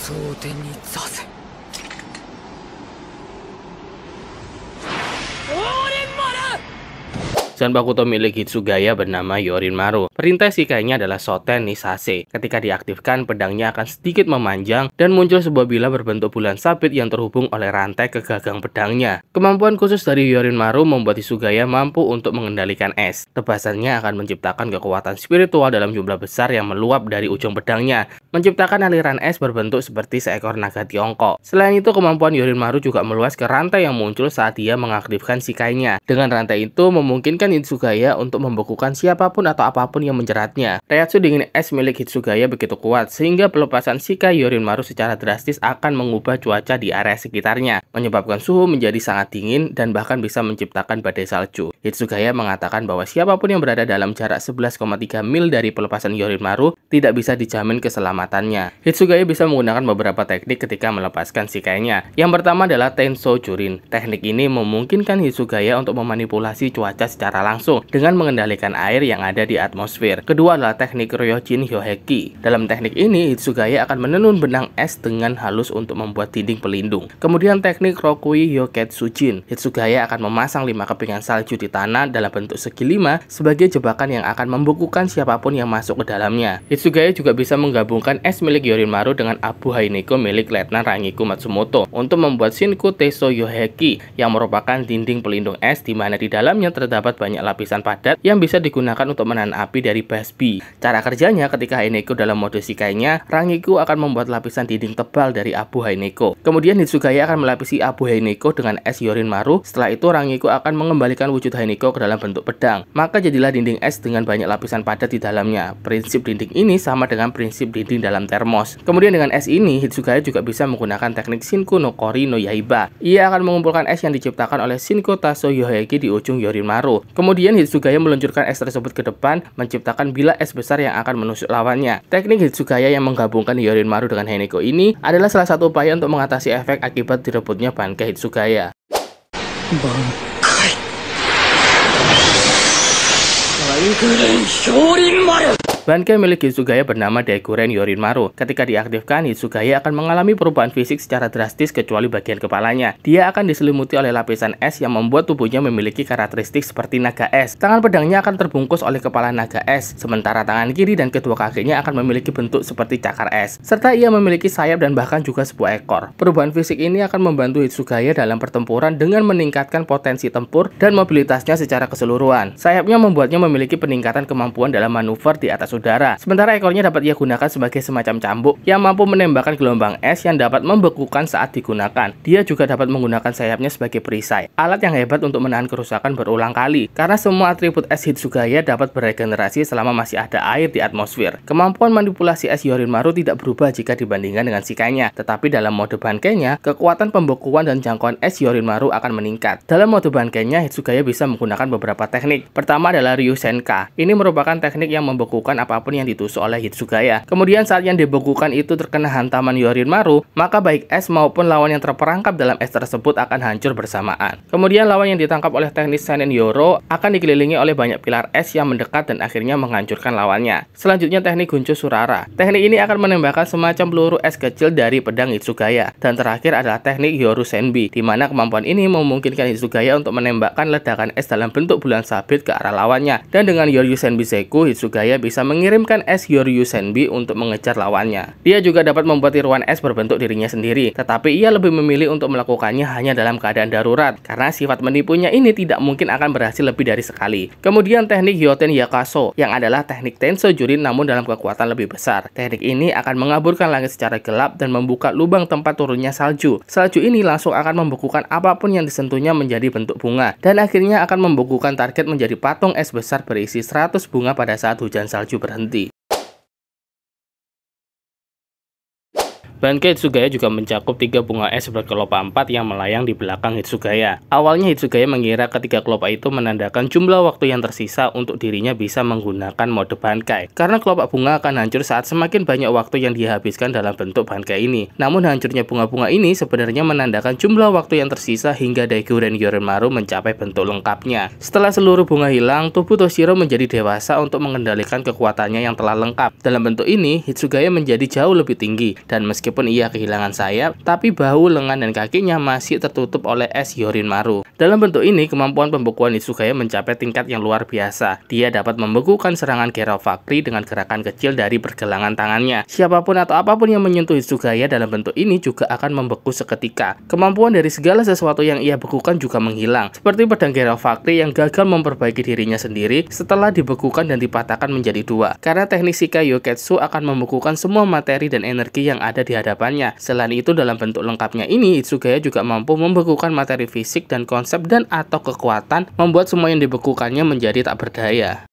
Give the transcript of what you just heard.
争でに座せ。Zanpakuto milik Hitsugaya bernama Yorinmaru. Perintah Shikainya adalah Soten Nisase. Ketika diaktifkan, pedangnya akan sedikit memanjang dan muncul sebuah bila berbentuk bulan sabit yang terhubung oleh rantai ke gagang pedangnya. Kemampuan khusus dari Yorinmaru membuat Hitsugaya mampu untuk mengendalikan es. Tebasannya akan menciptakan kekuatan spiritual dalam jumlah besar yang meluap dari ujung pedangnya, menciptakan aliran es berbentuk seperti seekor naga Tiongkok. Selain itu, kemampuan Yorinmaru juga meluas ke rantai yang muncul saat dia mengaktifkan Shikainya. Dengan rantai itu memungkinkan Hitsugaya untuk membekukan siapapun atau apapun yang menjeratnya. Reaksi dingin es milik Hitsugaya begitu kuat sehingga pelepasan Shikai Yorinmaru secara drastis akan mengubah cuaca di area sekitarnya, menyebabkan suhu menjadi sangat dingin dan bahkan bisa menciptakan badai salju. Hitsugaya mengatakan bahwa siapapun yang berada dalam jarak 11,3 mil dari pelepasan Yorinmaru tidak bisa dijamin keselamatannya. Hitsugaya bisa menggunakan beberapa teknik ketika melepaskan Shikainya. Yang pertama adalah Tensho Jurin. Teknik ini memungkinkan Hitsugaya untuk memanipulasi cuaca secara langsung dengan mengendalikan air yang ada di atmosfer. Kedua adalah teknik Ryojin Hyoheki. Dalam teknik ini, Hitsugaya akan menenun benang es dengan halus untuk membuat dinding pelindung. Kemudian teknik Rokui Hyoketsujin. Hitsugaya akan memasang 5 kepingan salju di tanah dalam bentuk segi 5 sebagai jebakan yang akan membekukan siapapun yang masuk ke dalamnya. Hitsugaya juga bisa menggabungkan es milik Yorinmaru dengan abu Haineko milik Letnan Rangiku Matsumoto untuk membuat Shinku Teisho Hyoheki yang merupakan dinding pelindung es di mana di dalamnya terdapat banyak lapisan padat yang bisa digunakan untuk menahan api dari basbi. Cara kerjanya, ketika Haineko dalam mode Shikainya, Rangiku akan membuat lapisan dinding tebal dari abu Haineko. Kemudian Hitsugaya akan melapisi abu Haineko dengan es Yorinmaru. Setelah itu Rangiku akan mengembalikan wujud Haineko ke dalam bentuk pedang. Maka jadilah dinding es dengan banyak lapisan padat di dalamnya. Prinsip dinding ini sama dengan prinsip dinding dalam termos. Kemudian dengan es ini, Hitsugaya juga bisa menggunakan teknik Shinku no Kori no Yaiba. Ia akan mengumpulkan es yang diciptakan oleh Shinku Taso Hyoheki di ujung Yorinmaru. Kemudian Hitsugaya meluncurkan es tersebut ke depan, menciptakan bila es besar yang akan menusuk lawannya. Teknik Hitsugaya yang menggabungkan Yorinmaru dengan Haineko ini adalah salah satu upaya untuk mengatasi efek akibat direbutnya Bankai Hitsugaya. Bankai milik Hitsugaya bernama Daiguren Yorinmaru. Ketika diaktifkan, Hitsugaya akan mengalami perubahan fisik secara drastis kecuali bagian kepalanya. Dia akan diselimuti oleh lapisan es yang membuat tubuhnya memiliki karakteristik seperti naga es. Tangan pedangnya akan terbungkus oleh kepala naga es, sementara tangan kiri dan kedua kakinya akan memiliki bentuk seperti cakar es. Serta ia memiliki sayap dan bahkan juga sebuah ekor. Perubahan fisik ini akan membantu Hitsugaya dalam pertempuran dengan meningkatkan potensi tempur dan mobilitasnya secara keseluruhan. Sayapnya membuatnya memiliki peningkatan kemampuan dalam manuver di atas udara. Sementara ekornya dapat ia gunakan sebagai semacam cambuk yang mampu menembakkan gelombang es yang dapat membekukan saat digunakan. Dia juga dapat menggunakan sayapnya sebagai perisai, alat yang hebat untuk menahan kerusakan berulang kali. Karena semua atribut es Hitsugaya dapat beregenerasi selama masih ada air di atmosfer. Kemampuan manipulasi es Yorinmaru tidak berubah jika dibandingkan dengan Shikainya, tetapi dalam mode Bankainya, kekuatan pembekuan dan jangkauan es Yorinmaru akan meningkat. Dalam mode Bankainya, Hitsugaya bisa menggunakan beberapa teknik. Pertama adalah Ryusenka. Ini merupakan teknik yang membekukan apapun yang ditusuk oleh Hitsugaya. Kemudian saat yang dibekukan itu terkena hantaman Yorinmaru, maka baik es maupun lawan yang terperangkap dalam es tersebut akan hancur bersamaan. Kemudian lawan yang ditangkap oleh teknik Seinen Yoro akan dikelilingi oleh banyak pilar es yang mendekat dan akhirnya menghancurkan lawannya. Selanjutnya teknik Guncho Surara. Teknik ini akan menembakkan semacam peluru es kecil dari pedang Hitsugaya. Dan terakhir adalah teknik Yoru Senbi, di mana kemampuan ini memungkinkan Hitsugaya untuk menembakkan ledakan es dalam bentuk bulan sabit ke arah lawannya. Dan dengan Yoryu Senbi Zeku, Hitsugaya bisa mengirimkan es Yoryu Senbi untuk mengejar lawannya. Dia juga dapat membuat tiruan es berbentuk dirinya sendiri, tetapi ia lebih memilih untuk melakukannya hanya dalam keadaan darurat, karena sifat menipunya ini tidak mungkin akan berhasil lebih dari sekali. Kemudian teknik Hyoten Yakaso, yang adalah teknik Tensho Jurin namun dalam kekuatan lebih besar. Teknik ini akan mengaburkan langit secara gelap dan membuka lubang tempat turunnya salju. Salju ini langsung akan membekukan apapun yang disentuhnya menjadi bentuk bunga, dan akhirnya akan membekukan target menjadi patung es besar berisi 100 bunga pada saat hujan salju berhenti. Bankai Hitsugaya juga mencakup 3 bunga es berkelopak 4 yang melayang di belakang Hitsugaya. Awalnya Hitsugaya mengira ketiga kelopak itu menandakan jumlah waktu yang tersisa untuk dirinya bisa menggunakan mode Bankai. Karena kelopak bunga akan hancur saat semakin banyak waktu yang dihabiskan dalam bentuk Bankai ini. Namun hancurnya bunga-bunga ini sebenarnya menandakan jumlah waktu yang tersisa hingga Daiguren Yorinmaru mencapai bentuk lengkapnya. Setelah seluruh bunga hilang, tubuh Toshiro menjadi dewasa untuk mengendalikan kekuatannya yang telah lengkap. Dalam bentuk ini, Hitsugaya menjadi jauh lebih tinggi, dan meskipun meskipun ia kehilangan sayap, tapi bahu, lengan, dan kakinya masih tertutup oleh es Yorinmaru. Dalam bentuk ini, kemampuan pembekuan Hitsugaya mencapai tingkat yang luar biasa. Dia dapat membekukan serangan Gearlock dengan gerakan kecil dari pergelangan tangannya. Siapapun atau apapun yang menyentuh Hitsugaya dalam bentuk ini juga akan membeku seketika. Kemampuan dari segala sesuatu yang ia bekukan juga menghilang, seperti pedang Gearlock yang gagal memperbaiki dirinya sendiri setelah dibekukan dan dipatahkan menjadi dua. Karena teknik Shikai Yoketsu akan membekukan semua materi dan energi yang ada di hadapannya. Selain itu, dalam bentuk lengkapnya ini, Hitsugaya juga mampu membekukan materi fisik dan konsep dan atau kekuatan, membuat semua yang dibekukannya menjadi tak berdaya.